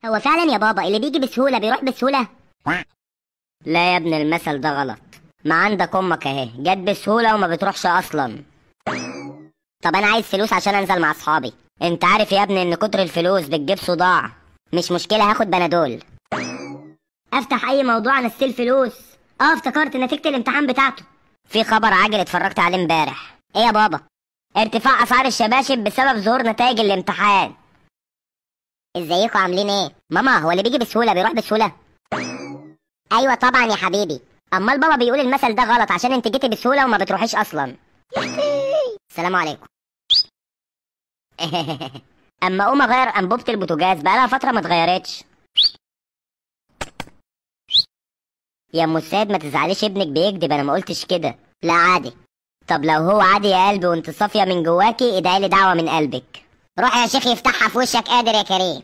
هو فعلا يا بابا اللي بيجي بسهولة بيروح بسهولة؟ لا يا ابن المثل ده غلط. ما عندك امك اهي جت بسهولة وما بتروحش اصلا. طب انا عايز فلوس عشان انزل مع اصحابي. انت عارف يا ابني ان كتر الفلوس بتجيب صداع. مش مشكلة هاخد بنادول. افتح اي موضوع عن فلوس. افتكرت نتيجة الامتحان بتاعته. في خبر عاجل اتفرجت عليه امبارح. ايه يا بابا؟ ارتفاع اسعار الشباشب بسبب ظهور نتائج الامتحان. ازيكم عاملين ايه؟ ماما هو اللي بيجي بسهولة بيروح بسهولة؟ ايوه طبعا يا حبيبي. امال بابا بيقول المثل ده غلط عشان انت جيتي بسهولة وما بتروحيش اصلا. السلام عليكم. اما اقوم اغير انبوبة البوتاجاز بقالها فترة ما اتغيرتش. يا ام السيد ما تزعليش ابنك بيكذب انا ما قلتش كده. لا عادي. طب لو هو عادي يا قلبي وانت صافية من جواكي ادعي لي دعوة من قلبك. روح يا شيخ يفتحها في وشك قادر يا كريم.